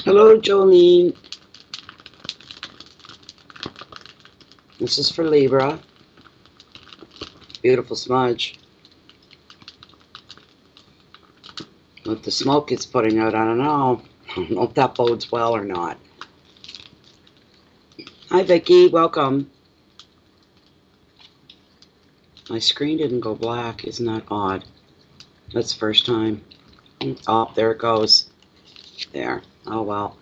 Hello, Jolene. This is for Libra. Beautiful smudge. What the smoke it's putting out, I don't know. I don't know if that bodes well or not. Hi, Vicky. Welcome. My screen didn't go black. Isn't that odd? That's the first time. Oh, there it goes. There. Oh, well.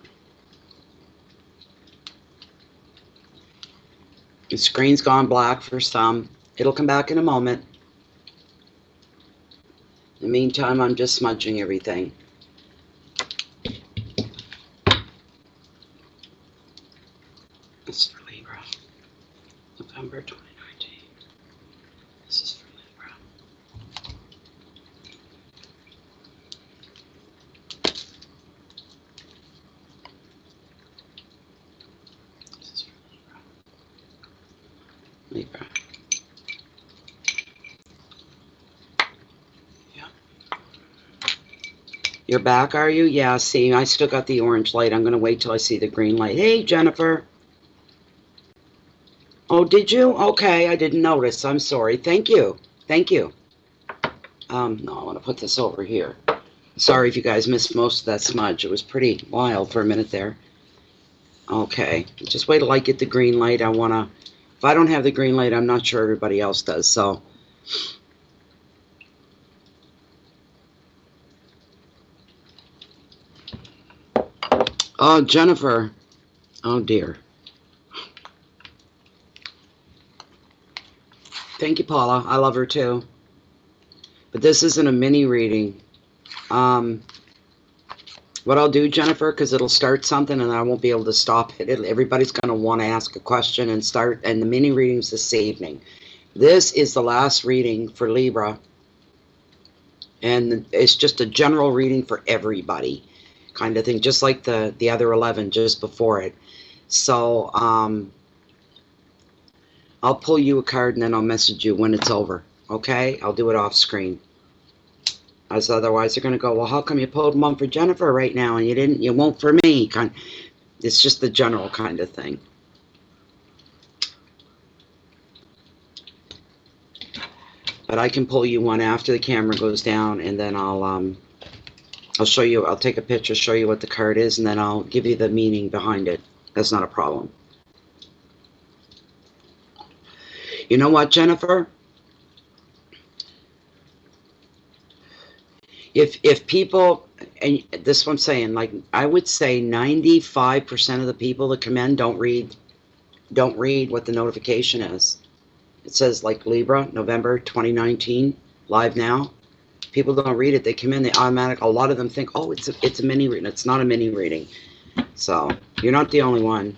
The screen's gone black for some. It'll come back in a moment. In the meantime, I'm just smudging everything. This is for Libra. November 2019. This is for Libra. This is for Libra. Libra. Yeah. You're back, are you? Yeah, see, I still got the orange light. I'm going to wait till I see the green light. Hey, Jennifer. Oh, did you? Okay, I didn't notice. I'm sorry. Thank you. Thank you. No, I want to put this over here. Sorry if you guys missed most of that smudge. It was pretty wild for a minute there. Okay, just wait till I get the green light. If I don't have the green light, I'm not sure everybody else does, so. Oh, Jennifer. Oh, dear. Thank you, Paula. I love her, too. But this isn't a mini reading. What I'll do, Jennifer, because it'll start something and I won't be able to stop it. Everybody's going to want to ask a question and start. And the mini readings this evening. This is the last reading for Libra. And it's just a general reading for everybody kind of thing. Just like the other 11 just before it. So I'll pull you a card and then I'll message you when it's over. Okay? I'll do it off screen. As otherwise they're going to go, well, how come you pulled one for Jennifer right now and you won't for me? It's just the general kind of thing. But I can pull you one after the camera goes down, and then I'll show you. I'll take a picture, show you what the card is, and then I'll give you the meaning behind it. That's not a problem. You know what, Jennifer? If people, and this is what I'm saying, like I would say 95% of the people that come in don't read what the notification is. It says like Libra, November 2019, live now. People don't read it. They come in, a lot of them think, oh, it's a mini reading. It's not a mini reading. So you're not the only one.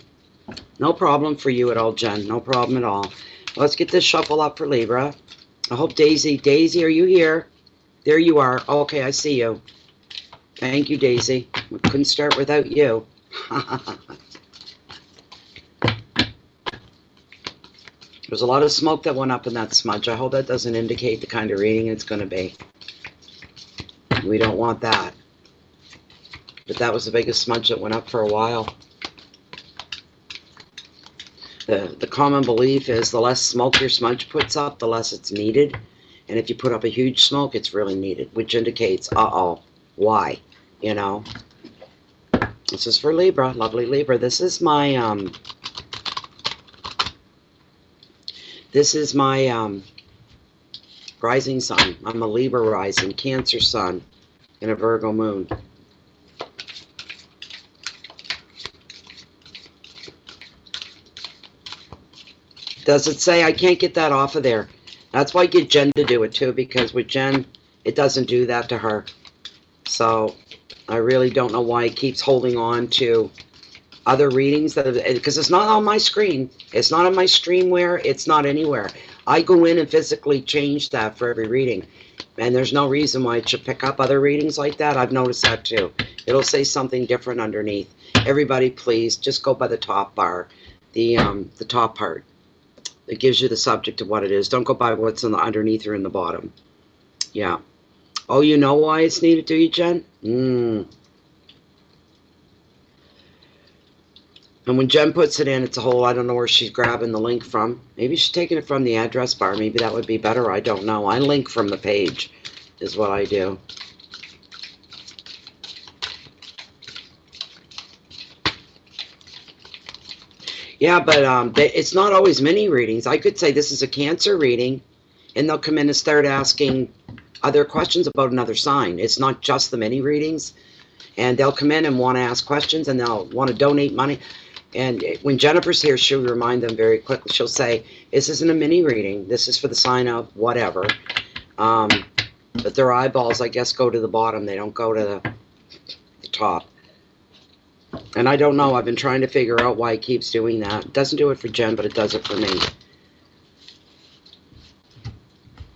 No problem for you at all, Jen. No problem at all. Let's get this shuffle up for Libra. I hope Daisy, are you here? There you are. Okay, I see you. Thank you, Daisy. We couldn't start without you. There's a lot of smoke that went up in that smudge. I hope that doesn't indicate the kind of reading it's going to be. We don't want that. But that was the biggest smudge that went up for a while. The common belief is the less smoke your smudge puts up, the less it's needed. And if you put up a huge smoke, it's really needed, which indicates, why? You know? This is for Libra, lovely Libra. This is my rising sun. I'm a Libra rising, Cancer sun, and a Virgo moon. Does it say? I can't get that off of there. That's why I get Jen to do it too, because with Jen, it doesn't do that to her. So I really don't know why it keeps holding on to other readings, because it's not on my screen. It's not on my streamware. It's not anywhere. I go in and physically change that for every reading. And there's no reason why it should pick up other readings like that. I've noticed that too. It'll say something different underneath. Everybody, please, just go by the top bar, the top part. It gives you the subject of what it is. Don't go by what's on the underneath or in the bottom. Yeah. Oh, you know why it's needed, do you, Jen? And when Jen puts it in, it's a whole, I don't know where she's grabbing the link from. Maybe she's taking it from the address bar. Maybe that would be better. I don't know. I link from the page is what I do. Yeah, but it's not always mini readings. I could say this is a Cancer reading, and they'll come in and start asking other questions about another sign. It's not just the mini readings. And they'll come in and want to ask questions, and they'll want to donate money. And when Jennifer's here, she'll remind them very quickly. She'll say, this isn't a mini reading. This is for the sign of whatever. But their eyeballs, I guess, go to the bottom. They don't go to the top. And I don't know. I've been trying to figure out why it keeps doing that. It doesn't do it for Jen, but it does it for me.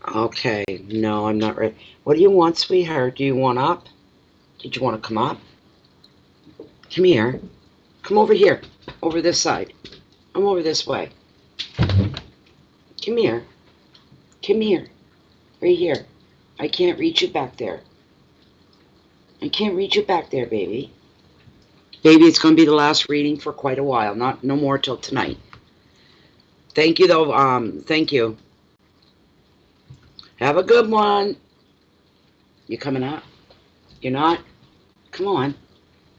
Okay. No, I'm not ready. What do you want, sweetheart? Do you want up? Did you want to come up? Come here. Come over here. Over this side. I'm over this way. Come here. Come here. Right here. I can't reach you back there. I can't reach you back there, baby. Baby, it's going to be the last reading for quite a while. No more till tonight. Thank you, though. Thank you. Have a good one. You coming up? You're not? Come on.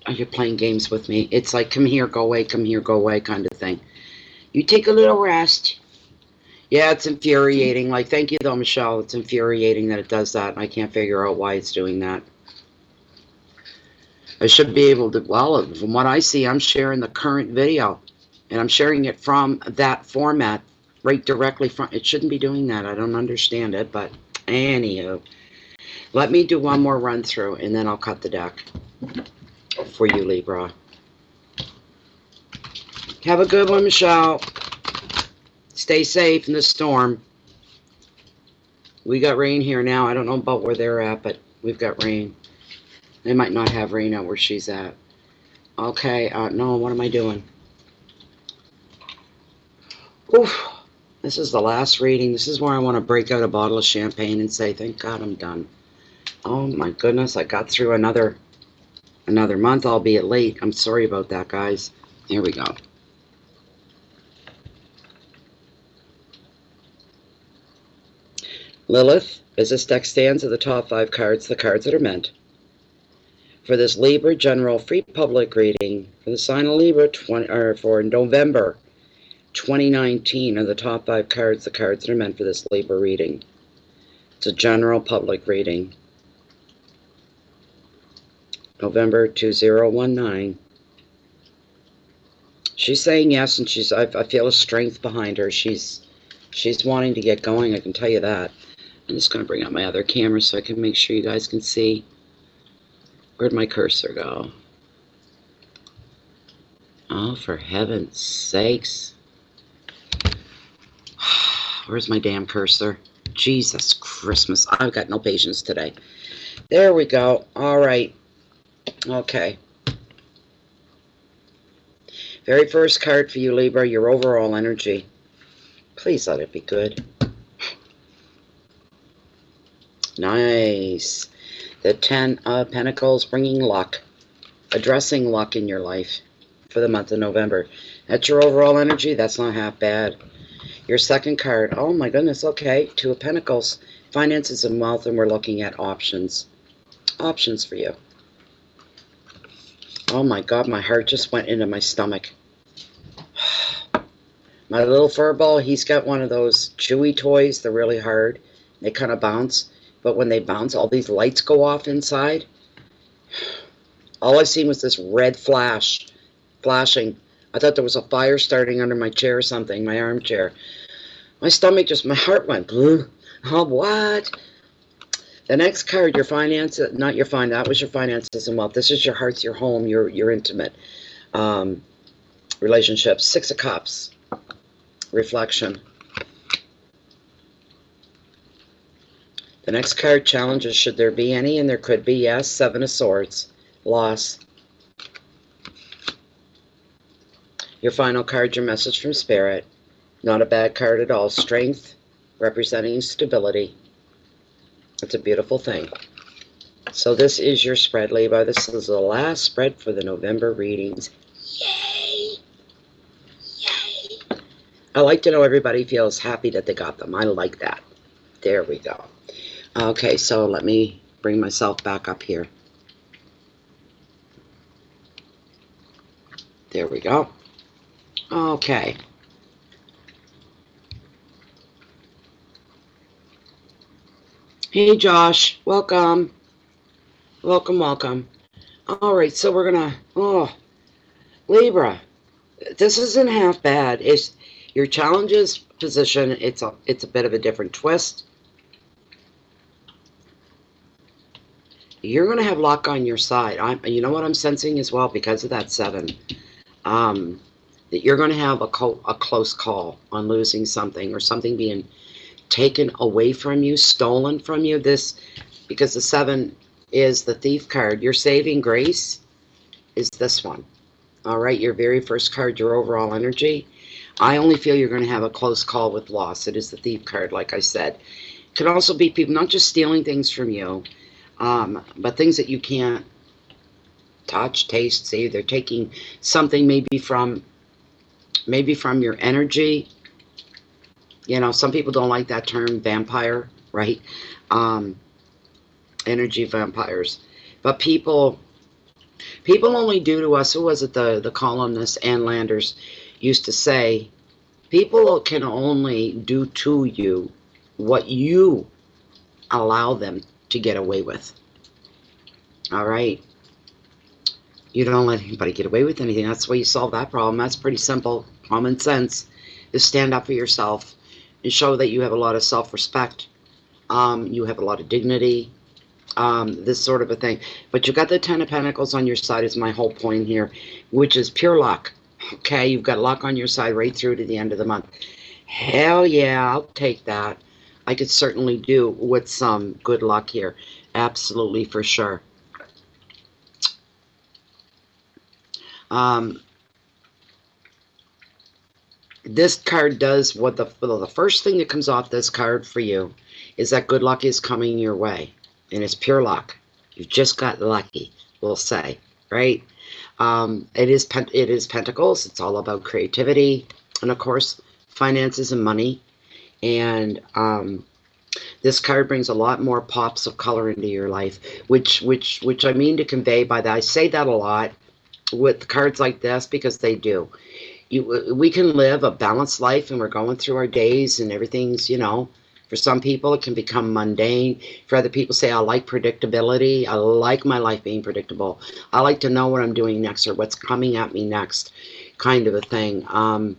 Oh, you're playing games with me. It's like, come here, go away, come here, go away kind of thing. You take a little rest. Yeah, it's infuriating. Like, thank you, though, Michelle. It's infuriating that it does that, and I can't figure out why it's doing that. I should be able to, well, from what I see, I'm sharing the current video, and I'm sharing it from that format, right directly from, it shouldn't be doing that. I don't understand it, but anywho. Let me do one more run through, and then I'll cut the deck for you, Libra. Have a good one, Michelle. Stay safe in the storm. We got rain here now. I don't know about where they're at, but we've got rain. They might not have rain out where she's at. Okay, no, what am I doing? Oof. This is the last reading. This is where I want to break out a bottle of champagne and say, thank God I'm done. Oh my goodness, I got through another month, albeit late. I'm sorry about that, guys. Here we go. Lilith, as this deck stands, are the top 5 cards, the cards that are meant for this Libra general free public reading for the sign of Libra for November 2019 are the top 5 cards, the cards that are meant for this Libra reading. It's a general public reading. November 2019. She's saying yes, and I feel a strength behind her. She's wanting to get going, I can tell you that. I'm just going to bring out my other camera so I can make sure you guys can see. Where'd my cursor go? Oh, for heaven's sakes. Where's my damn cursor? Jesus Christmas. I've got no patience today. There we go. All right. Okay. Very first card for you, Libra, your overall energy. Please let it be good. Nice. The 10 of Pentacles, bringing luck. Addressing luck in your life for the month of November. That's your overall energy. That's not half bad. Your second card. Oh my goodness. Okay. 2 of Pentacles. Finances and wealth, and we're looking at options. Options for you. Oh my God, my heart just went into my stomach. My little fur ball, he's got one of those chewy toys. They're really hard. They kind of bounce. But when they bounce, all these lights go off inside. All I seen was this red flashing. I thought there was a fire starting under my chair or something, my armchair. My stomach my heart went, blue. Oh, what? The next card, your finances, not your that was your finances and wealth. This is your hearts, your home, your intimate relationships. 6 of Cups, reflection. The next card, challenges, should there be any, and there could be, yes. 7 of Swords, loss. Your final card, your message from Spirit. Not a bad card at all. Strength, representing stability. It's a beautiful thing. So this is your spread, Libra. This is the last spread for the November readings. Yay! I like to know everybody feels happy that they got them. I like that. There we go. Okay, so let me bring myself back up here. There we go. Okay. Hey, Josh. Welcome. Welcome, welcome. All right, so we're going to... Oh, Libra. This isn't half bad. It's your challenges position. It's a bit of a different twist. You're going to have luck on your side. You know what I'm sensing as well because of that 7. That you're going to have a close call on losing something or something being taken away from you, stolen from you. This, because the 7 is the thief card. Your saving grace is this one. All right, your very first card, your overall energy. I only feel you're going to have a close call with loss. It is the thief card, like I said. It could also be people not just stealing things from you, but things that you can't touch, taste, see. They're taking something maybe from your energy. You know, some people don't like that term, vampire, right? Energy vampires. But people only do to us, who was it, the columnist Ann Landers used to say, people can only do to you what you allow them to get away with. All right? You don't let anybody get away with anything. That's the way you solve that problem. That's pretty simple. Common sense is stand up for yourself and show that you have a lot of self-respect. You have a lot of dignity. This sort of a thing. But you've got the 10 of Pentacles on your side is my whole point here, which is pure luck. Okay, you've got luck on your side right through to the end of the month. Hell yeah, I'll take that. I could certainly do with some good luck here. Absolutely, for sure. This card does what the first thing that comes off this card for you is that good luck is coming your way. And it's pure luck. You've just got lucky, we'll say, right? It is Pentacles. It's all about creativity and, of course, finances and money. And this card brings a lot more pops of color into your life, which I mean to convey by that. I say that a lot with cards like this because they do. We can live a balanced life and we're going through our days and everything's, you know, for some people it can become mundane. For other people, say, I like predictability. I like my life being predictable. I like to know what I'm doing next or what's coming at me next, kind of a thing. And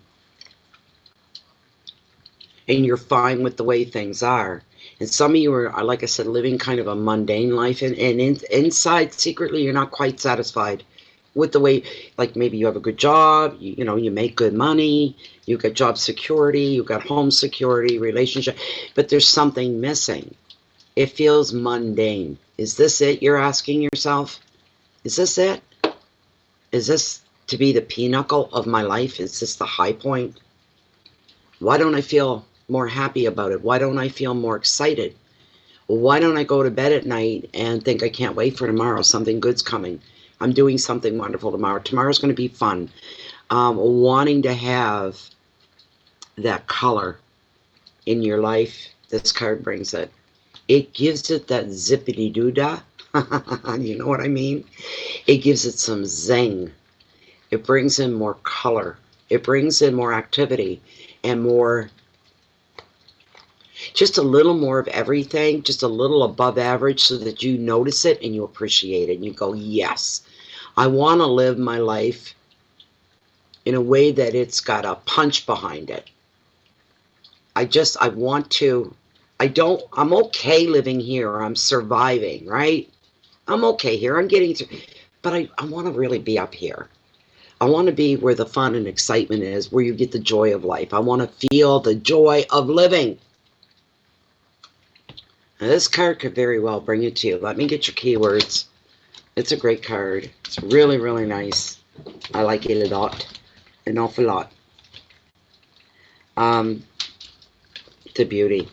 you're fine with the way things are. And some of you are, like I said, living kind of a mundane life. And inside, secretly, you're not quite satisfied with the way, like maybe you have a good job, you know, you make good money, you got job security, you got home security, relationship, but there's something missing. It feels mundane. Is this it, you're asking yourself? Is this it? Is this to be the pinnacle of my life? Is this the high point? Why don't I feel more happy about it? Why don't I feel more excited? Why don't I go to bed at night and think I can't wait for tomorrow? Something good's coming. I'm doing something wonderful tomorrow. Tomorrow's going to be fun. Wanting to have that color in your life, this card brings it. It gives it that zippity-doo-dah. You know what I mean? It gives it some zing. It brings in more color. It brings in more activity and more, just a little more of everything, just a little above average so that you notice it and you appreciate it. And you go, yes, I want to live my life in a way that it's got a punch behind it. I'm okay living here. I'm surviving, right? I'm okay here. I'm getting through. But I want to really be up here. I want to be where the fun and excitement is, where you get the joy of life. I want to feel the joy of living. Now, this card could very well bring it to you. Let me get your keywords. It's a great card. It's really, really nice. I like it a lot. An awful lot. It's a beauty.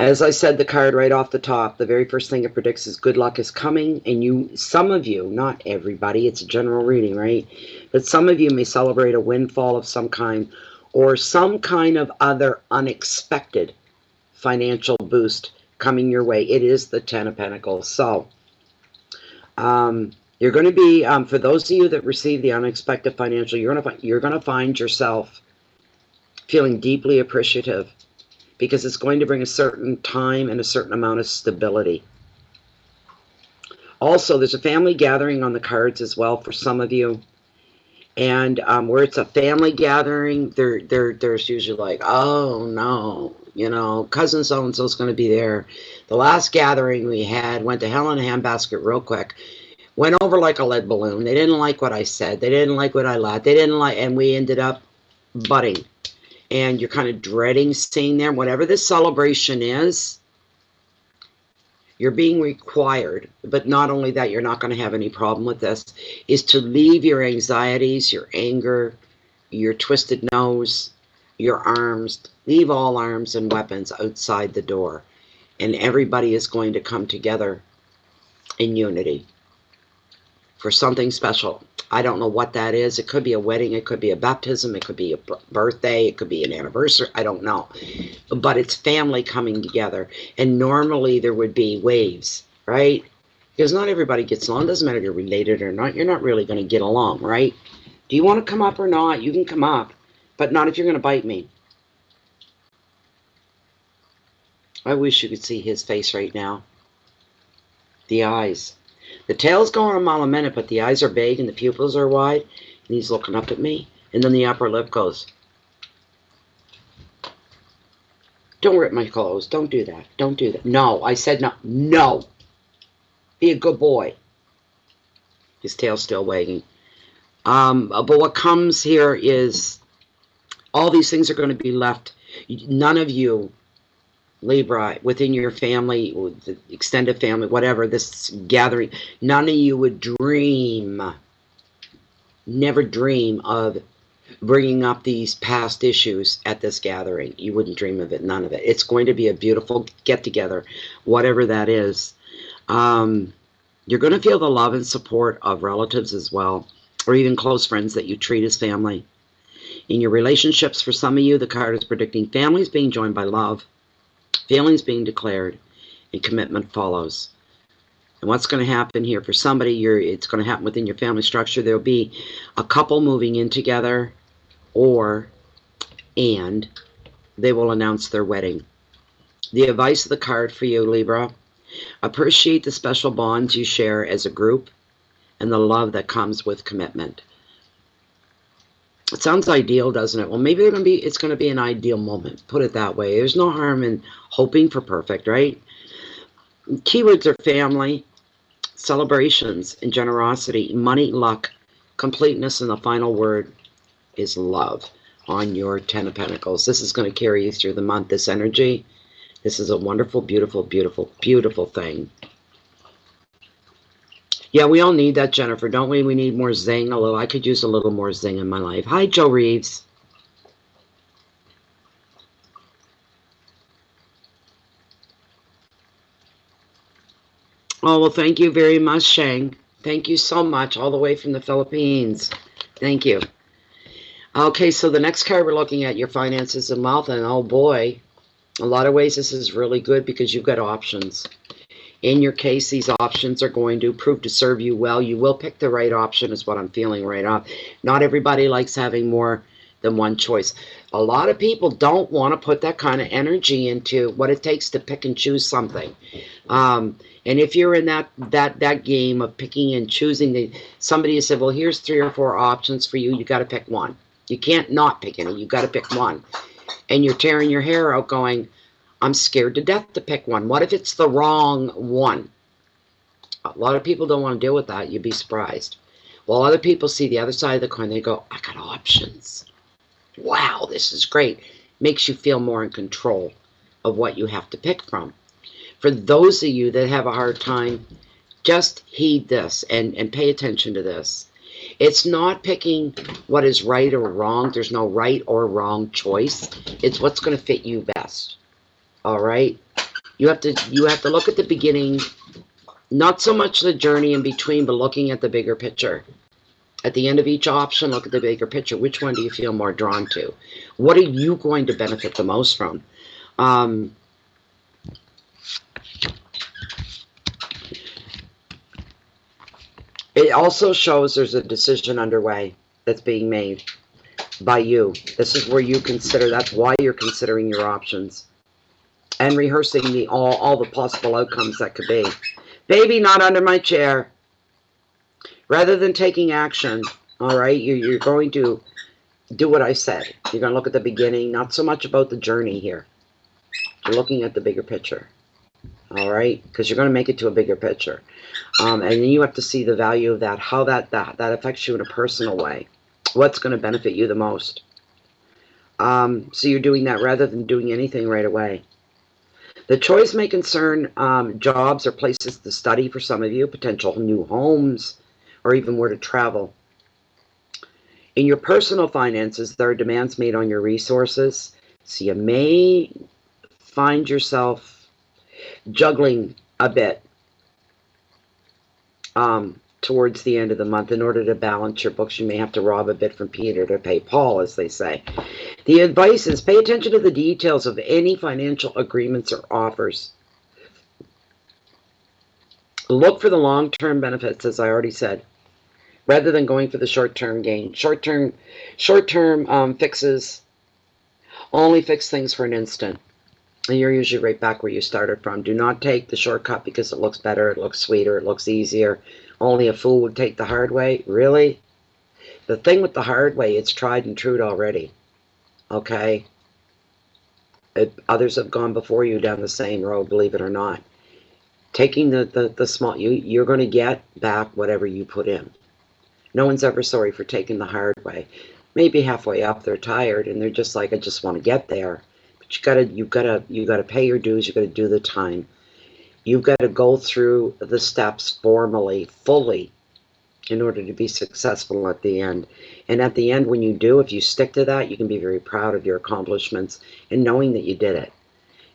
As I said, the card right off the top, the very first thing it predicts is good luck is coming, and some of you, not everybody, it's a general reading, right? But some of you may celebrate a windfall of some kind, or some kind of other unexpected financial boost coming your way. It is the Ten of Pentacles. So, you're going to be, for those of you that receive the unexpected financial, you're going to find yourself feeling deeply appreciative, because it's going to bring a certain time and a certain amount of stability. Also, there's a family gathering on the cards as well for some of you. And where it's a family gathering, there's usually like, oh no, you know, cousin so-and-so's going to be there. The last gathering we had went to hell in a handbasket real quick. Went over like a lead balloon. They didn't like what I said. They didn't like what I laughed. They didn't like, and we ended up butting. And you're kind of dreading seeing them. Whatever this celebration is, you're being required, but not only that, you're not going to have any problem with this, is to leave your anxieties, your anger, your twisted nose, your arms, leave all arms and weapons outside the door. And everybody is going to come together in unity for something special. I don't know what that is. It could be a wedding. It could be a baptism. It could be a birthday. It could be an anniversary. I don't know. But it's family coming together. And normally there would be waves, right? Because not everybody gets along. It doesn't matter if you're related or not. You're not really going to get along, right? Do you want to come up or not? You can come up. But not if you're going to bite me. I wish you could see his face right now. The eyes. The tail's going a mile a minute, but the eyes are big and the pupils are wide. And he's looking up at me. And then the upper lip goes. Don't rip my clothes. Don't do that. Don't do that. No, I said no. No. Be a good boy. His tail's still wagging. But what comes here is all these things are going to be left. None of you, Libra, within your family, the extended family, whatever, this gathering, none of you would dream, never dream of bringing up these past issues at this gathering. You wouldn't dream of it, none of it. It's going to be a beautiful get-together, whatever that is. You're going to feel the love and support of relatives as well, or even close friends that you treat as family. In your relationships, for some of you, the card is predicting families being joined by love, feelings being declared, and commitment follows. And what's going to happen here for somebody, it's going to happen within your family structure. There'll be a couple moving in together, and they will announce their wedding. The advice of the card for you, Libra: appreciate the special bonds you share as a group and the love that comes with commitment. It sounds ideal, doesn't it? Well, maybe it's going to be an ideal moment. Put it that way. There's no harm in hoping for perfect, right? Keywords are family, celebrations, and generosity, money, luck, completeness, and the final word is love on your Ten of Pentacles. This is going to carry you through the month, this energy. This is a wonderful, beautiful, beautiful, beautiful thing. Yeah, we all need that, Jennifer, don't we? We need more zing. I could use a little more zing in my life. Hi, Joe Reeves. Oh, well, thank you very much, Shang. Thank you so much, all the way from the Philippines. Thank you. Okay, so the next card we're looking at, your finances and wealth, and oh boy, a lot of ways this is really good because you've got options. In your case, these options are going to prove to serve you well. You will pick the right option is what I'm feeling right off. Not everybody likes having more than one choice. A lot of people don't want to put that kind of energy into what it takes to pick and choose something. And if you're in that game of picking and choosing, somebody has said, well, here's 3 or 4 options for you. You got to pick one. You can't not pick any. You got to pick one. And you're tearing your hair out going, I'm scared to death to pick one. What if it's the wrong one? A lot of people don't want to deal with that. You'd be surprised. While other people see the other side of the coin, they go, I got options. Wow, this is great. Makes you feel more in control of what you have to pick from. For those of you that have a hard time, just heed this and pay attention to this. It's not picking what is right or wrong. There's no right or wrong choice. It's what's going to fit you best. All right? You have to look at the beginning, not so much the journey in between, but looking at the bigger picture. At the end of each option, look at the bigger picture. Which one do you feel more drawn to? What are you going to benefit the most from? It also shows there's a decision underway that's being made by you. This is where you consider, that's why you're considering your options and rehearsing all the possible outcomes that could be. Baby, not under my chair. Rather than taking action, all right, you're going to do what I said. You're going to look at the beginning, not so much about the journey here. You're looking at the bigger picture, all right, because you're going to make it to a bigger picture. And then you have to see the value of that, how that affects you in a personal way. What's going to benefit you the most? So you're doing that rather than doing anything right away. The choice may concern jobs or places to study for some of you, potential new homes, or even where to travel. In your personal finances, there are demands made on your resources, so you may find yourself juggling a bit towards the end of the month. In order to balance your books, you may have to rob a bit from Peter to pay Paul, as they say. The advice is pay attention to the details of any financial agreements or offers. Look for the long-term benefits, as I already said, rather than going for the short-term gain. Short-term fixes only fix things for an instant. And you're usually right back where you started from. Do not take the shortcut because it looks better, it looks sweeter, it looks easier. Only a fool would take the hard way. Really? The thing with the hard way, it's tried and true already. Okay? Others have gone before you down the same road, believe it or not. Taking the small, you're going to get back whatever you put in. No one's ever sorry for taking the hard way. Maybe halfway up, they're tired and they're just like, I just want to get there. But you gotta pay your dues. You gotta do the time. You've got to go through the steps formally, fully, in order to be successful at the end. And at the end, when you do, if you stick to that, you can be very proud of your accomplishments and knowing that you did it.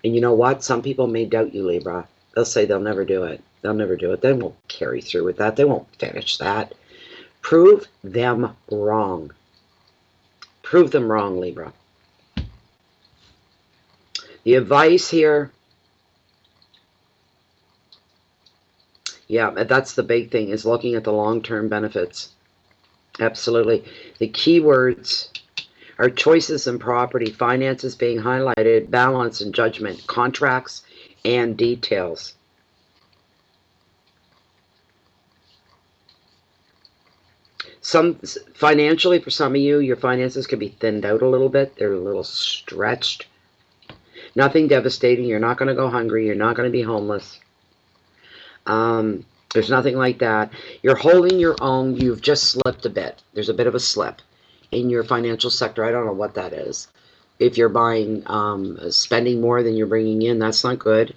And you know what? Some people may doubt you, Libra. They'll say they'll never do it. They'll never do it. They won't carry through with that. They won't finish that. Prove them wrong. Prove them wrong, Libra. The advice here, yeah, that's the big thing, is looking at the long-term benefits. Absolutely. The keywords are choices in property, finances being highlighted, balance and judgment, contracts, and details. Financially, for some of you, your finances can be thinned out a little bit. They're a little stretched. Nothing devastating. You're not going to go hungry. You're not going to be homeless. There's nothing like that. You're holding your own. You've just slipped a bit. There's a bit of a slip in your financial sector. I don't know what that is. If you're buying, spending more than you're bringing in, that's not good.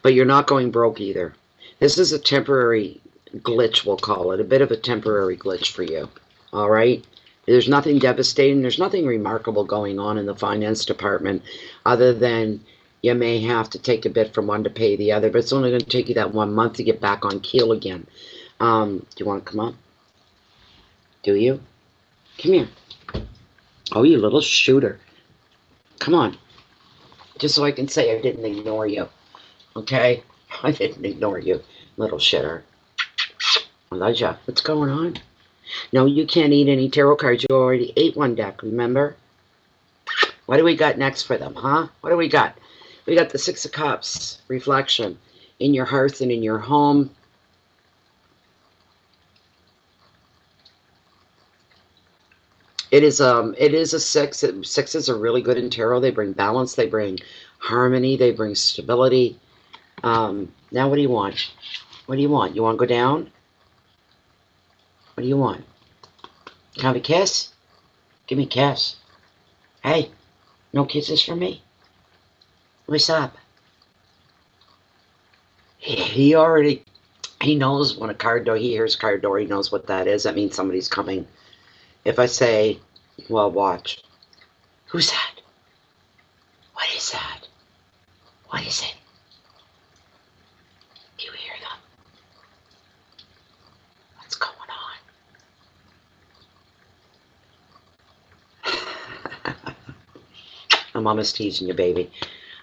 But you're not going broke either. This is a temporary glitch, we'll call it. A bit of a temporary glitch for you. All right? There's nothing devastating. There's nothing remarkable going on in the finance department other than you may have to take a bit from one to pay the other, but it's only going to take you that 1 month to get back on keel again. Do you want to come up? Do you? Come here. Oh, you little shooter. Come on. Just so I can say I didn't ignore you. Okay? I didn't ignore you, little shitter. Elijah, what's going on? No, you can't eat any tarot cards. You already ate one deck, remember? What do we got next for them, huh? What do we got? We got the Six of Cups, reflection, in your hearth and in your home. It is a six. Sixes are really good in tarot. They bring balance. They bring harmony. They bring stability. Now what do you want? What do you want? You want to go down? What do you want? Can I have a kiss? Give me a kiss. Hey, no kisses for me? What's up? He knows when a card door, he hears card door, he knows what that is. That means somebody's coming. if I say, well, watch. Who's that? What is that? What is it? Do you hear them? What's going on? I'm almost teasing you, baby.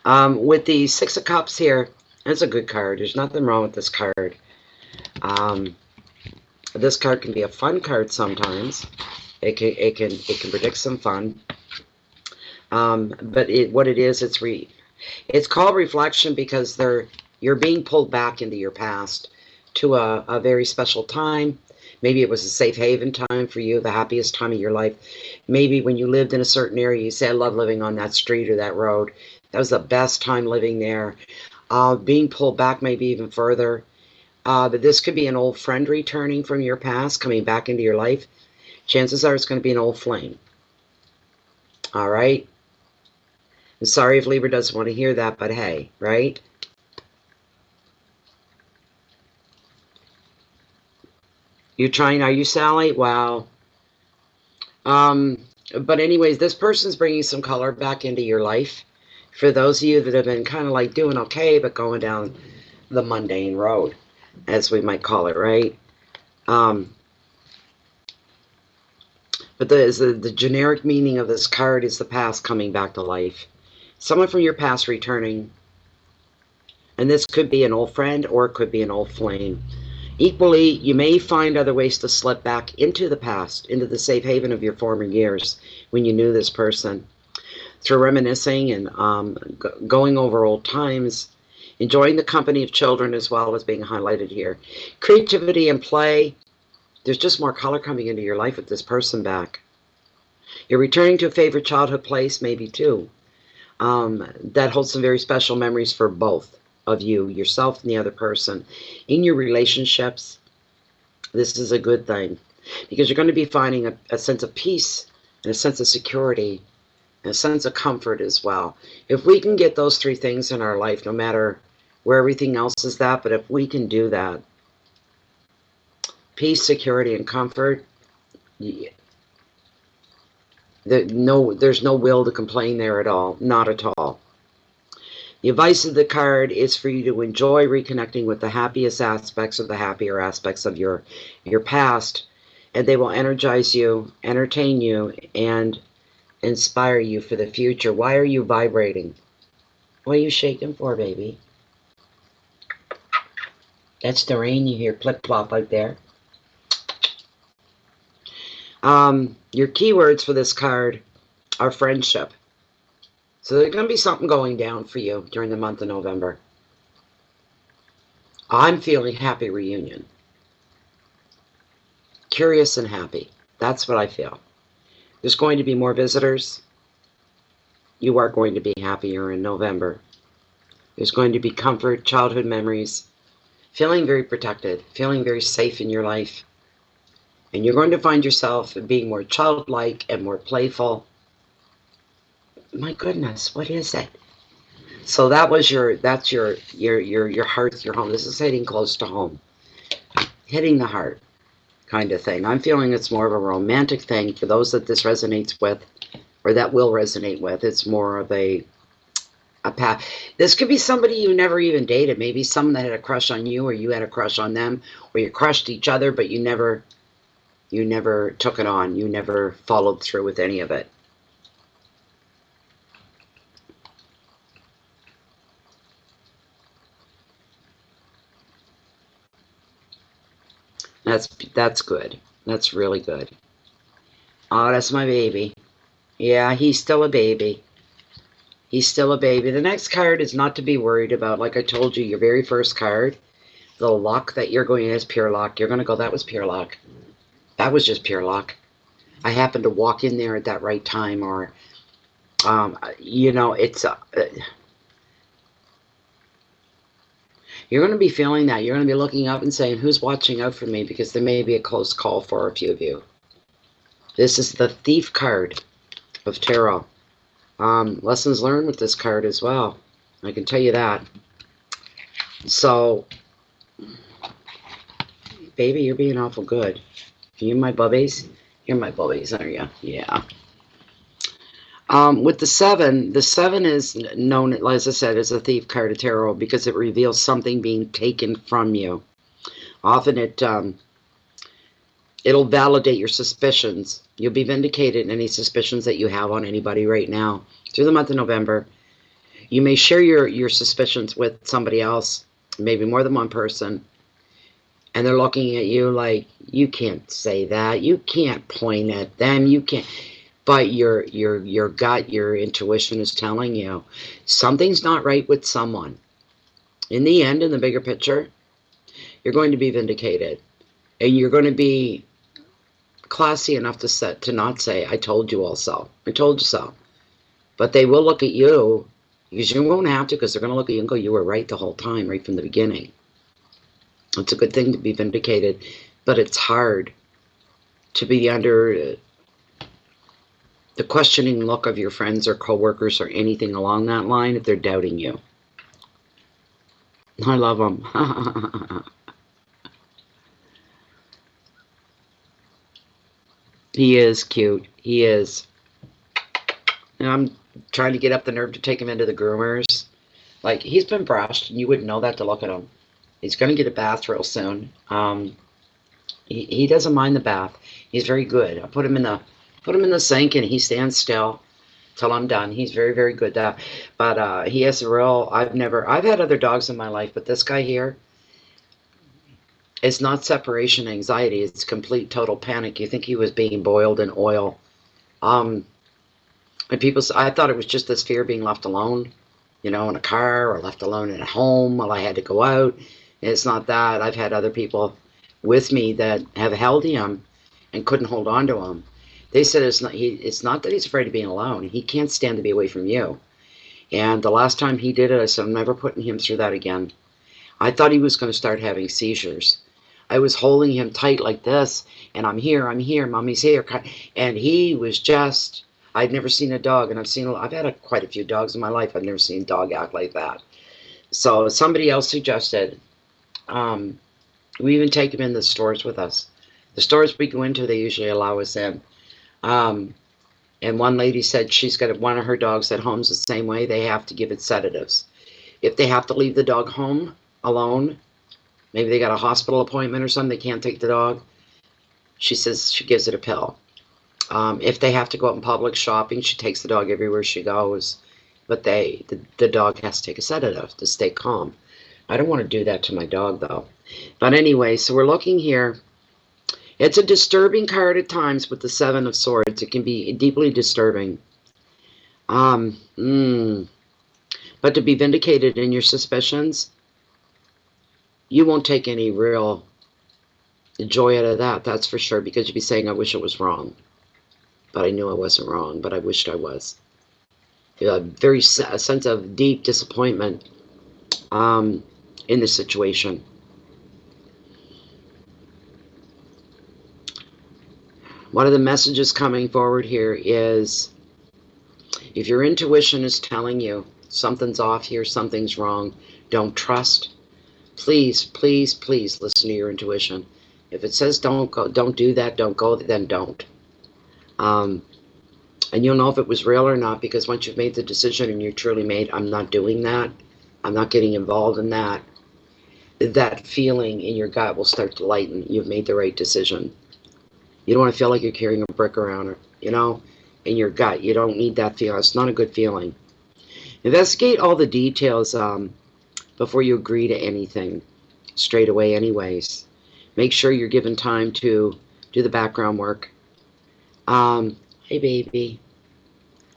With the Six of Cups here, it's a good card. There's nothing wrong with this card. This card can be a fun card sometimes. It can predict some fun. But what it is, it's called reflection because you're being pulled back into your past to a very special time. Maybe it was a safe haven time for you, the happiest time of your life. Maybe when you lived in a certain area, you say, I love living on that street or that road. That was the best time living there. Being pulled back maybe even further. But this could be an old friend returning from your past, coming back into your life. Chances are it's going to be an old flame. All right? I'm sorry if Libra doesn't want to hear that, but hey, right? You're trying, are you, Sally? Wow. But anyways, this person's bringing some color back into your life. For those of you that have been kind of like doing okay, but going down the mundane road, as we might call it, right? But the generic meaning of this card is the past coming back to life. Someone from your past returning. And this could be an old friend or it could be an old flame. Equally, you may find other ways to slip back into the past, into the safe haven of your former years when you knew this person. Through reminiscing and going over old times, enjoying the company of children as well as being highlighted here. Creativity and play. There's just more color coming into your life with this person back. You're returning to a favorite childhood place, maybe too. That holds some very special memories for both of you, yourself and the other person. In your relationships, this is a good thing because you're going to be finding a sense of peace and a sense of security and a sense of comfort as well. If we can get those three things in our life, no matter where everything else is that, but if we can do that, peace, security, and comfort, there's no will to complain there at all. Not at all. The advice of the card is for you to enjoy reconnecting with the happiest aspects or the happier aspects of your past, and they will energize you, entertain you, and inspire you for the future. Why are you vibrating? What are you shaking for, baby? That's the rain you hear plip-plop out there. Your keywords for this card are friendship. So there's going to be something going down for you during the month of November. I'm feeling happy reunion. Curious and happy. That's what I feel. There's going to be more visitors. You are going to be happier in November. There's going to be comfort, childhood memories, feeling very protected, feeling very safe in your life. And you're going to find yourself being more childlike and more playful. My goodness, what is it? So that's your hearth, your home. This is hitting close to home. Hitting the heart kind of thing. I'm feeling it's more of a romantic thing for those that this resonates with, or that will resonate with. It's more of a path. This could be somebody you never even dated. Maybe someone that had a crush on you, or you had a crush on them, or you crushed each other, but you never took it on. You never followed through with any of it. That's good. That's really good. Oh, that's my baby. Yeah, he's still a baby. He's still a baby. The next card is not to be worried about. Like I told you, your very first card, the luck that you're going in is pure luck. You're going to go, that was pure luck. That was just pure luck. I happened to walk in there at that right time, or, it's... You're going to be feeling that. You're going to be looking up and saying, who's watching out for me? Because there may be a close call for a few of you. This is the Thief card of Tarot. Lessons learned with this card as well. I can tell you that. So, baby, you're being awful good. You, my bubbies, You're my bullies, aren't you? Yeah. With the seven is known, as I said, as a thief card of tarot because it reveals something being taken from you. Often it'll validate your suspicions. You'll be vindicated in any suspicions that you have on anybody right now. Through the month of November, you may share your suspicions with somebody else, maybe more than one person, and they're looking at you like, you can't say that, you can't point at them, you can't. But your gut, your intuition is telling you something's not right with someone. In the end, in the bigger picture, you're going to be vindicated, and you're going to be classy enough to not say, I told you all so. I told you so. But they will look at you, because you won't have to, because they're going to look at you and go, you were right the whole time, right from the beginning. It's a good thing to be vindicated, but it's hard to be under the questioning look of your friends or coworkers or anything along that line if they're doubting you. I love them. He is cute. He is. And I'm trying to get up the nerve to take him into the groomers. Like, he's been brushed, and you wouldn't know that to look at him. He's going to get a bath real soon. He doesn't mind the bath. He's very good. I put him in the sink, and he stands still till I'm done. He's very, very good. But he has a real. I've had other dogs in my life, but this guy here, it's not separation anxiety. It's complete, total panic. You think he was being boiled in oil. And I thought it was just this fear of being left alone, in a car, or left alone in a home while I had to go out. And it's not that. I've had other people with me that have held him and couldn't hold on to him. They said it's not that he's afraid of being alone. He can't stand to be away from you. And the last time he did it, I said, I'm never putting him through that again. I thought he was going to start having seizures. I was holding him tight like this, and I'm here, mommy's here. And he was just, I'd never seen a dog, and I've had quite a few dogs in my life. I've never seen a dog act like that. So somebody else suggested, we even take him in the stores with us. The stores we go into, they usually allow us in. And one lady said she's got one of her dogs at home's the same way. They have to give it sedatives. If they have to leave the dog home alone, maybe they got a hospital appointment or something, they can't take the dog, she says she gives it a pill. If they have to go out in public shopping, she takes the dog everywhere she goes. But the dog has to take a sedative to stay calm. I don't want to do that to my dog, though. But anyway, so we're looking here. It's a disturbing card at times with the Seven of Swords. It can be deeply disturbing. But to be vindicated in your suspicions, you won't take any real joy out of that, that's for sure, because you'd be saying, I wish it was wrong. But I knew I wasn't wrong, but I wished I was. A sense of deep disappointment in the situation. One of the messages coming forward here is, if your intuition is telling you something's off here, something's wrong, don't trust. Please, please, please listen to your intuition. If it says don't go, don't do that, don't go, then don't. And you'll know if it was real or not, because once you've made the decision and you're truly made, I'm not doing that, I'm not getting involved in that, that feeling in your gut will start to lighten. You've made the right decision. You don't want to feel like you're carrying a brick around, in your gut. You don't need that feeling. It's not a good feeling. Investigate all the details before you agree to anything straight away anyways. Make sure you're given time to do the background work. Hey, baby.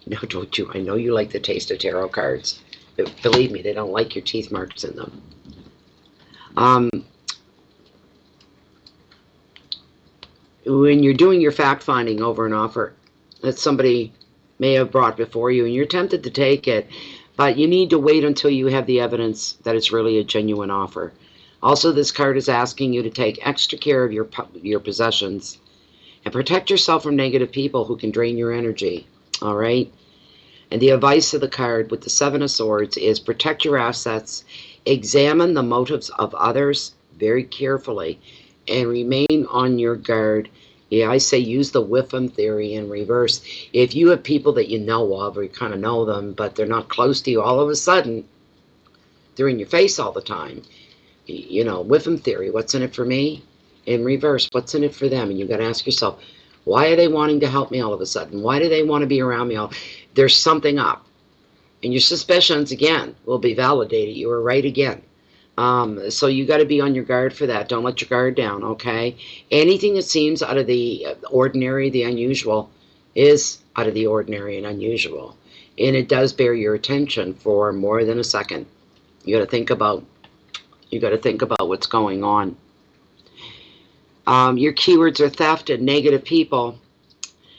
No, don't you? I know you like the taste of tarot cards. But believe me, they don't like your teeth marks in them. When you're doing your fact-finding over an offer that somebody may have brought before you, and you're tempted to take it, but you need to wait until you have the evidence that it's really a genuine offer. Also, this card is asking you to take extra care of your possessions and protect yourself from negative people who can drain your energy, all right? And the advice of the card with the Seven of Swords is protect your assets, examine the motives of others very carefully, and remain on your guard Yeah, I say use the Whiffam theory in reverse. If you have people that you know of, or you kind of know them, but they're not close to you, all of a sudden, they're in your face all the time. You know, Whiffam theory, what's in it for me? In reverse, what's in it for them? And you've got to ask yourself, why are they wanting to help me all of a sudden? Why do they want to be around me all? There's something up. And your suspicions, again, will be validated. You were right again. So you got to be on your guard for that. Don't let your guard down, okay? Anything that seems out of the ordinary, the unusual, is out of the ordinary and unusual. And it does bear your attention for more than a second. You got to think about what's going on. Your keywords are theft and negative people,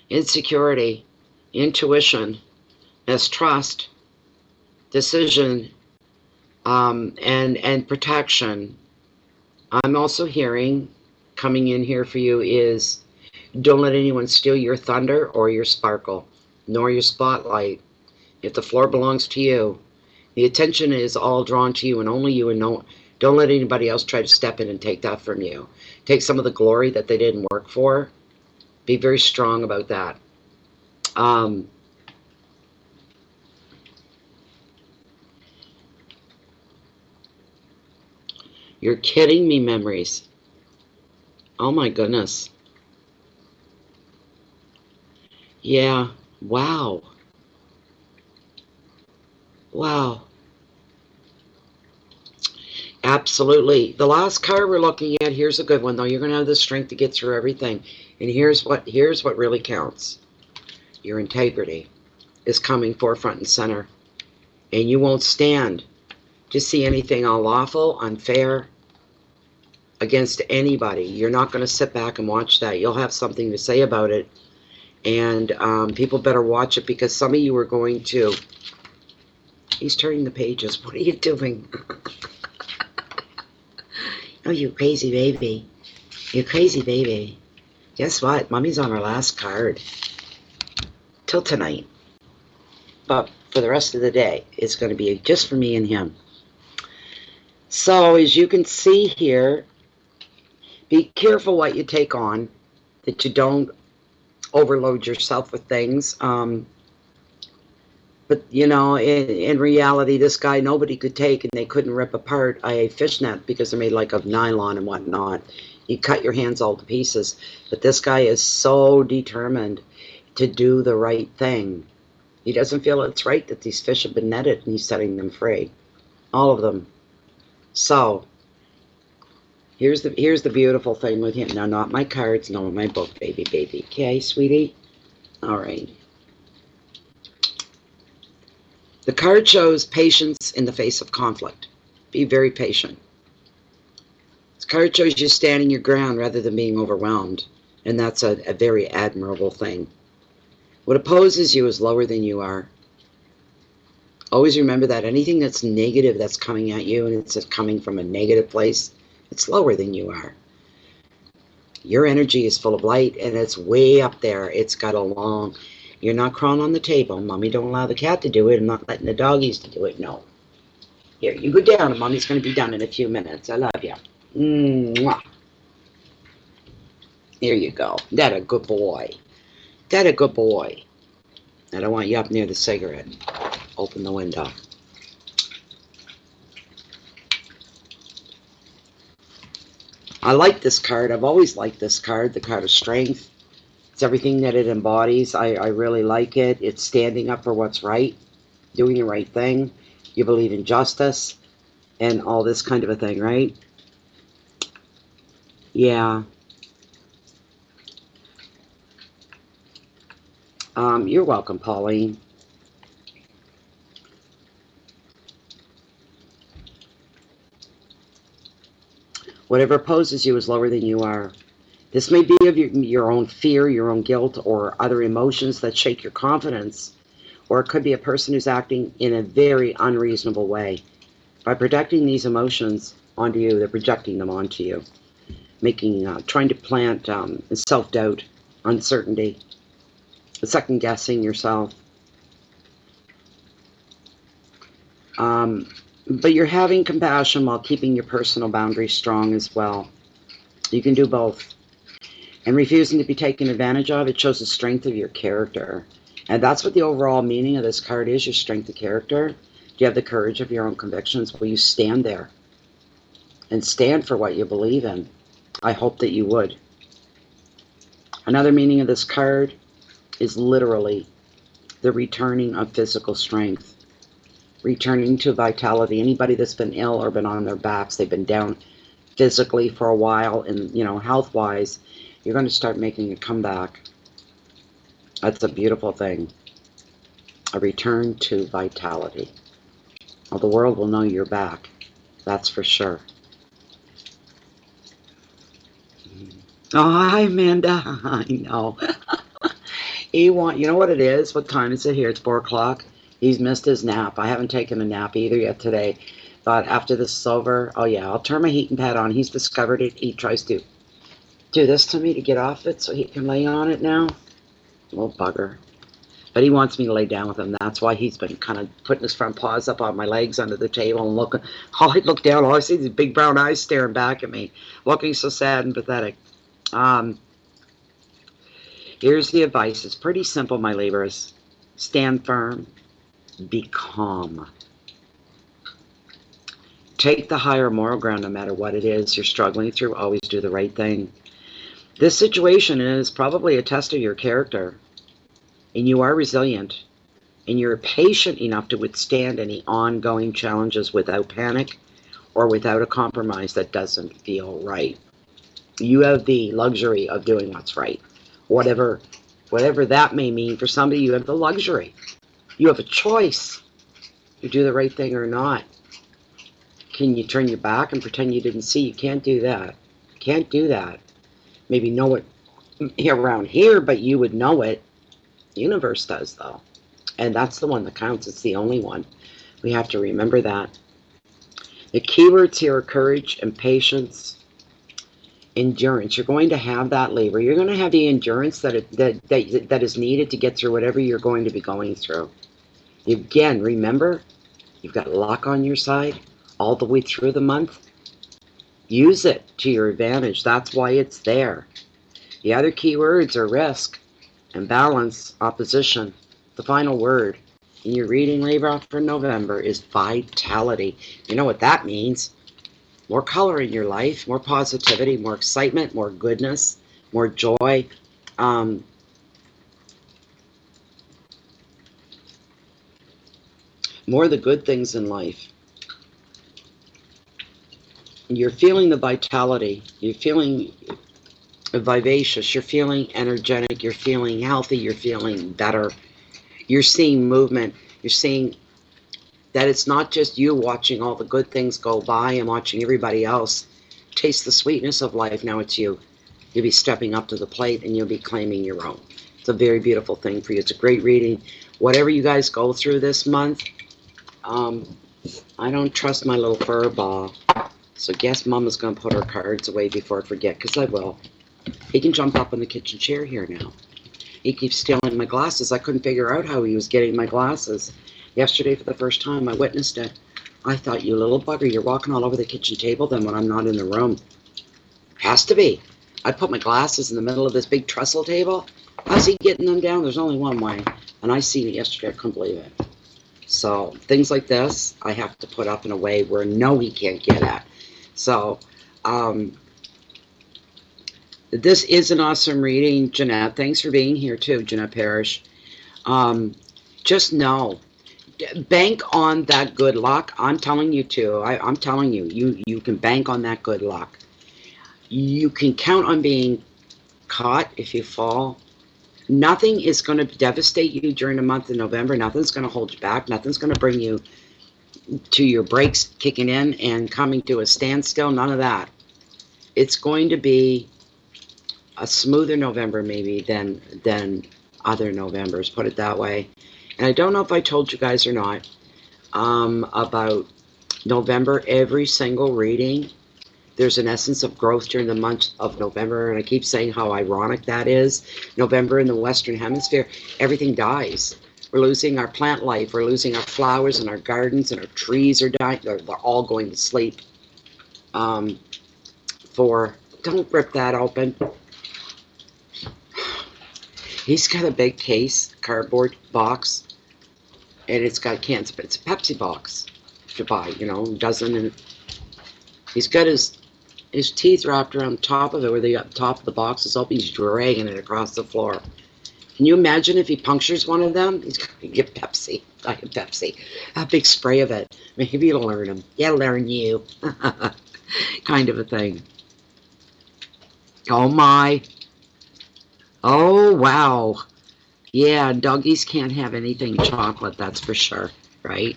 insecurity, intuition, mistrust, decision, and protection. I'm also hearing, coming in here for you, is don't let anyone steal your thunder or your sparkle, nor your spotlight. If the floor belongs to you, the attention is all drawn to you and only you, and don't let anybody else try to step in and take that from you. Take some of the glory that they didn't work for. Be very strong about that. You're kidding me, memories. Oh my goodness. Yeah. Wow. Wow. Absolutely. The last card we're looking at, here's a good one though. You're going to have the strength to get through everything. And here's what really counts. Your integrity is coming forefront and center. And you won't stand to see anything unlawful, unfair, against anybody. You're not going to sit back and watch that. You'll have something to say about it. And people better watch it, because some of you are going to... He's turning the pages. What are you doing? Oh, you crazy baby. You crazy baby. Guess what? Mommy's on her last card. Till tonight. But for the rest of the day, it's going to be just for me and him. So, as you can see here, be careful what you take on, that you don't overload yourself with things. But, you know, in reality, this guy, nobody could take, and they couldn't rip apart a fishnet because they're made like of nylon and whatnot. You cut your hands all to pieces. But this guy is so determined to do the right thing. He doesn't feel it's right that these fish have been netted and he's setting them free. All of them. So, here's the beautiful thing with him. Now, not my cards, no, my book, baby. Okay, sweetie? All right. The card shows patience in the face of conflict. Be very patient. This card shows you standing your ground rather than being overwhelmed. And that's a very admirable thing. What opposes you is lower than you are. Always remember that. Anything that's negative that's coming at you, and it's coming from a negative place, it's lower than you are. Your energy is full of light, and it's way up there. It's got a long... You're not crawling on the table. Mommy don't allow the cat to do it. I'm not letting the doggies to do it. No. Here, you go down, and Mommy's going to be done in a few minutes. I love you. Mwah. There you go. That a good boy. That a good boy. I don't want you up near the cigarette. Open the window. I like this card. I've always liked this card. The card of strength. It's everything that it embodies. I really like it. It's standing up for what's right, doing the right thing. You believe in justice and all this kind of a thing, right? Yeah. You're welcome, Pauline. Whatever opposes you is lower than you are. This may be of your own fear, your own guilt, or other emotions that shake your confidence. Or it could be a person who's acting in a very unreasonable way. By projecting these emotions onto you, they're projecting them onto you. Trying to plant self-doubt, uncertainty, second-guessing yourself. But you're having compassion while keeping your personal boundaries strong as well. You can do both. and refusing to be taken advantage of, it shows the strength of your character. And that's what the overall meaning of this card is, your strength of character. Do you have the courage of your own convictions? Will you stand there and stand for what you believe in? I hope that you would. Another meaning of this card is literally the returning of physical strength. Returning to vitality. Anybody that's been ill or been on their backs, they've been down physically for a while, and health-wise, you're going to start making a comeback. That's a beautiful thing. A return to vitality. Well, the world will know you're back. That's for sure. Oh, hi, Amanda. I know. You know what it is? What time is it here? It's 4 o'clock. He's missed his nap. I haven't taken a nap either yet today. Thought after this is over, oh yeah, I'll turn my heating pad on. He's discovered it. He tries to do this to me to get off it so he can lay on it now. Little bugger. But he wants me to lay down with him. That's why he's been kind of putting his front paws up on my legs under the table and looking. All I look down, all I see is these big brown eyes staring back at me, looking so sad and pathetic. Here's the advice. It's pretty simple, my Libras. Stand firm. Be calm. Take the higher moral ground no matter what it is you're struggling through. Always do the right thing. This situation is probably a test of your character. And you are resilient. And you're patient enough to withstand any ongoing challenges without panic or without a compromise that doesn't feel right. You have the luxury of doing what's right. Whatever that may mean for somebody, you have the luxury. You have a choice to do the right thing or not. Can you turn your back and pretend you didn't see? You can't do that. Can't do that. Maybe know it around here, but you would know it. The universe does, though. And that's the one that counts. It's the only one. We have to remember that. The keywords here are courage and patience. Endurance. You're going to have that, Libra. You're going to have the endurance that is needed to get through whatever you're going to be going through. Again, remember, you've got luck on your side all the way through the month. Use it to your advantage. That's why it's there. The other key words are risk and balance, opposition. The final word in your reading, Libra, for November is vitality. You know what that means. More color in your life, more positivity, more excitement, more goodness, more joy. More of the good things in life. You're feeling the vitality. You're feeling vivacious. You're feeling energetic. You're feeling healthy. You're feeling better. You're seeing movement. You're seeing that it's not just you watching all the good things go by and watching everybody else taste the sweetness of life. Now it's you. You'll be stepping up to the plate and you'll be claiming your own. It's a very beautiful thing for you. It's a great reading. Whatever you guys go through this month, I don't trust my little fur ball. So guess Mama's going to put her cards away before I forget, because I will. He can jump up on the kitchen chair here now. He keeps stealing my glasses. I couldn't figure out how he was getting my glasses. Yesterday, for the first time, I witnessed it. I thought, you little bugger, you're walking all over the kitchen table then when I'm not in the room. Has to be. I put my glasses in the middle of this big trestle table. How's he getting them down? There's only one way. And I seen it yesterday. I couldn't believe it. So things like this, I have to put up in a way where no, he can't get at. So this is an awesome reading, Jeanette. Thanks for being here too, Jeanette Parrish. Just know, bank on that good luck. I'm telling you to. I'm telling you, you can bank on that good luck. You can count on being caught if you fall. Nothing is going to devastate you during the month of November. Nothing's going to hold you back. Nothing's going to bring you to your brakes kicking in and coming to a standstill. None of that. It's going to be a smoother November maybe than other Novembers, put it that way. And I don't know if I told you guys or not about November. Every single reading, there's an essence of growth during the month of November, and I keep saying how ironic that is. November in the Western Hemisphere, everything dies. We're losing our plant life. We're losing our flowers and our gardens, and our trees are dying. They're all going to sleep. Don't rip that open. He's got a big case, cardboard box, and it's got cans, but it's a Pepsi box to buy, you know, dozen, and he's got his teeth wrapped around the top of it, where the top of the box is open. He's dragging it across the floor. Can you imagine if he punctures one of them? He's going to get Pepsi, Diet Pepsi, a big spray of it. Maybe it'll learn him. Yeah, learn you. Kind of a thing. Oh my. Oh wow. Yeah, doggies can't have anything chocolate, that's for sure, right?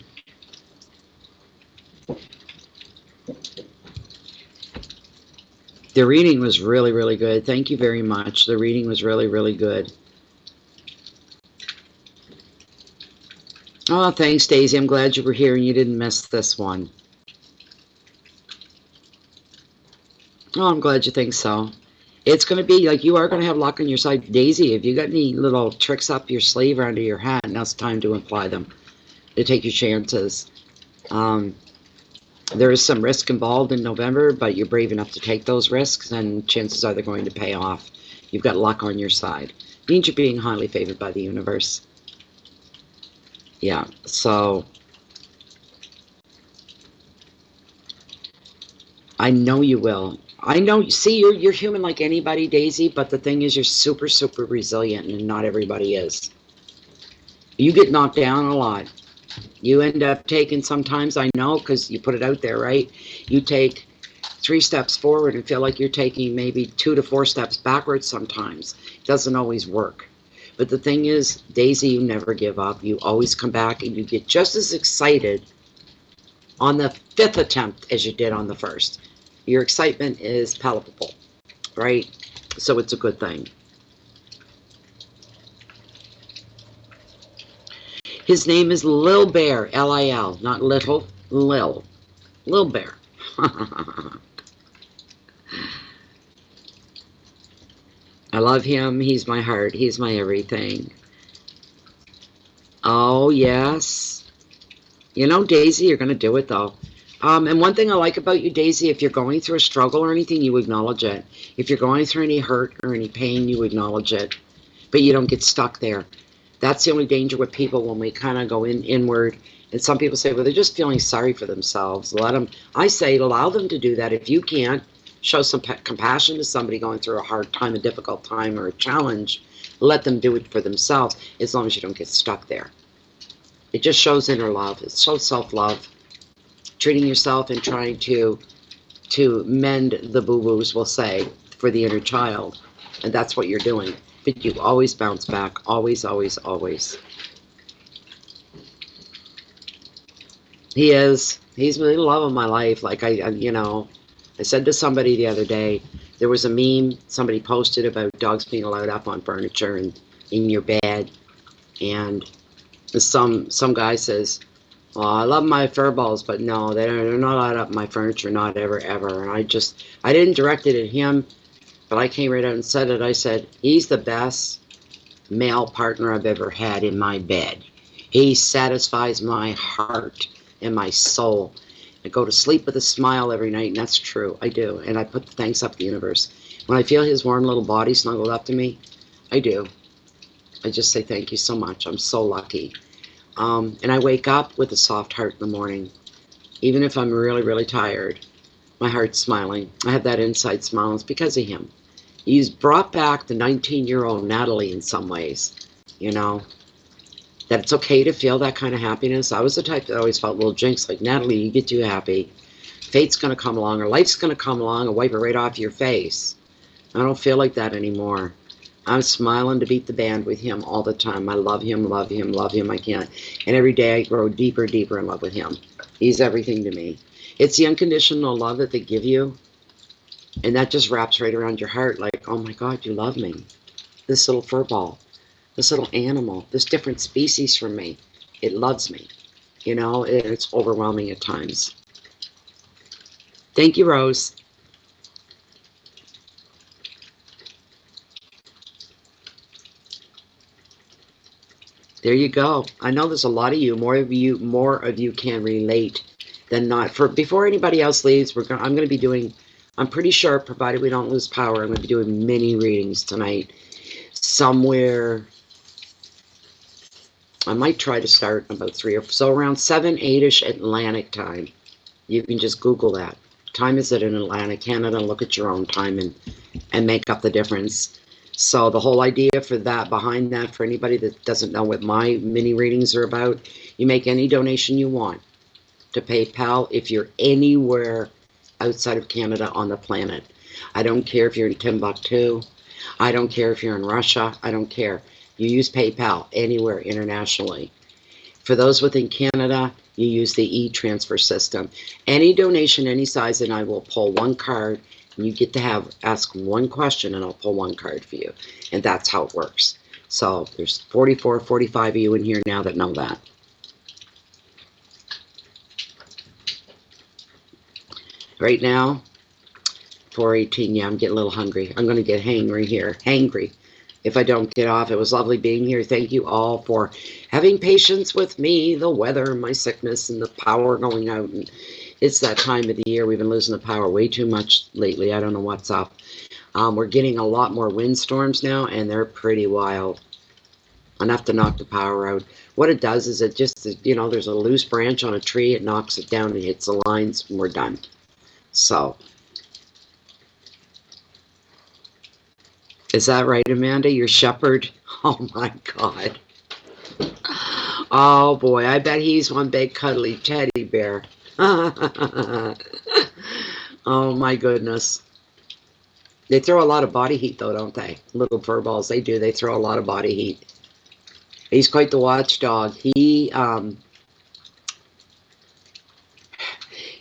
The reading was really, really good. Thank you very much. The reading was really, really good. Oh, thanks, Daisy. I'm glad you were here and you didn't miss this one. Oh, I'm glad you think so. It's going to be like you are going to have luck on your side. Daisy, if you got any little tricks up your sleeve or under your hat, now's the time to apply them, to take your chances. There is some risk involved in November, but you're brave enough to take those risks, and chances are they're going to pay off. You've got luck on your side. It means you're being highly favored by the universe. Yeah, so I know you will. I know, see, you're human like anybody, Daisy, but the thing is you're super, super resilient, and not everybody is. You get knocked down a lot. You end up taking, sometimes, I know, because you put it out there, right? You take 3 steps forward and feel like you're taking maybe 2 to 4 steps backwards sometimes. It doesn't always work. But the thing is, Daisy, you never give up. You always come back, and you get just as excited on the 5th attempt as you did on the 1st. Your excitement is palpable, right? So it's a good thing. His name is Lil Bear, L-I-L, not little, Lil. Lil Bear. I love him. He's my heart. He's my everything. Oh, yes. You know, Daisy, you're going to do it, though. And one thing I like about you, Daisy, if you're going through a struggle or anything, you acknowledge it. If you're going through any hurt or any pain, you acknowledge it. But you don't get stuck there. That's the only danger with people when we kind of go inward. And some people say, well, they're just feeling sorry for themselves. Let them. I say, allow them to do that. If you can't, show some compassion to somebody going through a hard time, a difficult time, or a challenge. Let them do it for themselves, as long as you don't get stuck there. It just shows inner love. It shows self-love. Treating yourself and trying to mend the boo-boos, we'll say, for the inner child. And that's what you're doing. But you always bounce back. Always, always, always. He is. He's the love of my life. Like, I said to somebody the other day, there was a meme somebody posted about dogs being allowed up on furniture and in your bed. And some guy says, well, I love my fur balls, but no, they're not allowed up my furniture, not ever, ever. And I didn't direct it at him, but I came right out and said it. I said, he's the best male partner I've ever had in my bed. He satisfies my heart and my soul. I go to sleep with a smile every night, and that's true. I do. And I put the thanks up to the universe. When I feel his warm little body snuggled up to me, I do. I just say thank you so much. I'm so lucky. And I wake up with a soft heart in the morning. Even if I'm really, really tired, my heart's smiling. I have that inside smile. It's because of him. He's brought back the 19-year-old Natalie in some ways, you know, that it's okay to feel that kind of happiness. I was the type that always felt a little jinxed, like, Natalie, you get too happy. Fate's going to come along, or life's going to come along and wipe it right off your face. I don't feel like that anymore. I'm smiling to beat the band with him all the time. I love him, love him, love him. I can't. And every day I grow deeper, deeper in love with him. He's everything to me. It's the unconditional love that they give you. And that just wraps right around your heart like, oh my God, you love me. This little fur ball, this little animal, this different species from me. It loves me. You know, it's overwhelming at times. Thank you, Rose. There you go. I know there's a lot of you. More of you can relate than not. Before anybody else leaves, I'm going to be doing, I'm pretty sure, provided we don't lose power, I'm going to be doing mini readings tonight. somewhere. I might try to start about 3 or so, around 7, 8-ish Atlantic time. You can just Google that. Time is it in Atlantic Canada? Look at your own time and make up the difference. So the whole idea for that, behind that, for anybody that doesn't know what my mini readings are about, you make any donation you want to PayPal if you're anywhere outside of Canada on the planet. I don't care if you're in Timbuktu. I don't care if you're in Russia. I don't care. You use PayPal anywhere internationally. For those within Canada, you use the e-transfer system. Any donation, any size, and I will pull one card, and you get to ask one question, and I'll pull one card for you. And that's how it works. So there's 44, 45 of you in here now that know that. Right now, 4:18, yeah, I'm getting a little hungry. I'm going to get hangry here. Hangry. If I don't get off, it was lovely being here. Thank you all for having patience with me, the weather, my sickness, and the power going out. And it's that time of the year. We've been losing the power way too much lately. I don't know what's up. We're getting a lot more windstorms now, and they're pretty wild. Enough to knock the power out. What it does is it just, you know, there's a loose branch on a tree. It knocks it down and hits the lines, and we're done. So, is that right, Amanda? Your shepherd? Oh, my God. Oh, boy. I bet he's one big cuddly teddy bear. Oh, my goodness. They throw a lot of body heat, though, don't they? Little fur balls. They do. They throw a lot of body heat. He's quite the watchdog.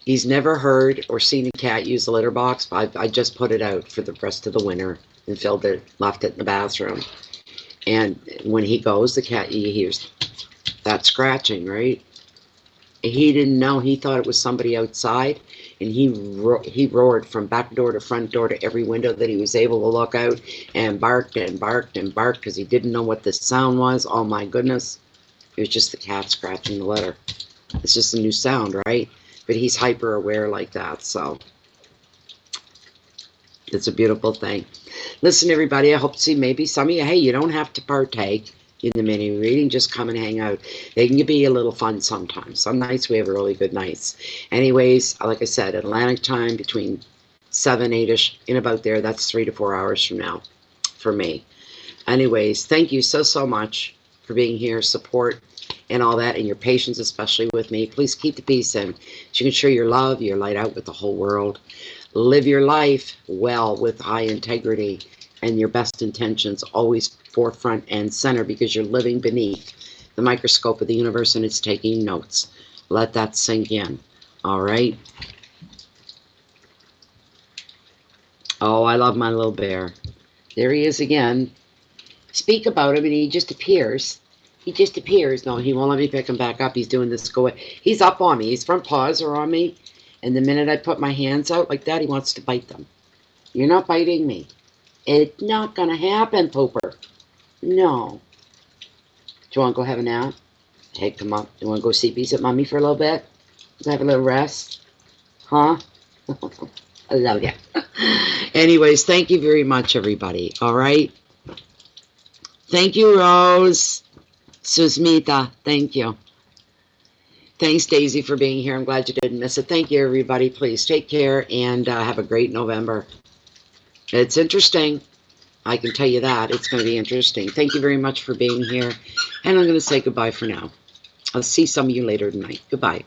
He's never heard or seen a cat use a litter box. I just put it out for the rest of the winter and filled it, left it in the bathroom. And when he goes, the cat, he hears that scratching, right? He didn't know. He thought it was somebody outside. And he roared from back door to front door to every window that he was able to look out, and barked and barked and barked because he didn't know what the sound was. Oh, my goodness. It was just the cat scratching the litter. It's just a new sound, right? But he's hyper aware like that, so it's a beautiful thing. Listen, everybody, I hope to see maybe some of you. Hey, you don't have to partake in the mini reading. Just come and hang out. They can be a little fun sometimes. Some nights we have really good nights. Anyways, like I said, Atlantic time between 7, 8-ish, in about there. That's 3 to 4 hours from now for me. Anyways, thank you so much for being here, support, and all that, and your patience, especially with me. Please keep the peace in. So you can share your love, your light out with the whole world. Live your life well with high integrity and your best intentions always forefront and center, because you're living beneath the microscope of the universe and it's taking notes. Let that sink in. All right? Oh, I love my little bear. There he is again. Speak about him and he just appears. He just appears. No, he won't let me pick him back up. He's doing this. Go away. He's up on me. His front paws are on me. And the minute I put my hands out like that, he wants to bite them. You're not biting me. It's not going to happen, Pooper. No. Do you want to go have a nap? Hey, come on. You want to go see Visit Mommy for a little bit? Have a little rest? Huh? I love you. Anyways, thank you very much, everybody. All right? Thank you, Rose. Susmita, thank you. Thanks, Daisy, for being here. I'm glad you didn't miss it. Thank you, everybody. Please take care and have a great November. It's interesting. I can tell you that. It's going to be interesting. Thank you very much for being here. And I'm going to say goodbye for now. I'll see some of you later tonight. Goodbye.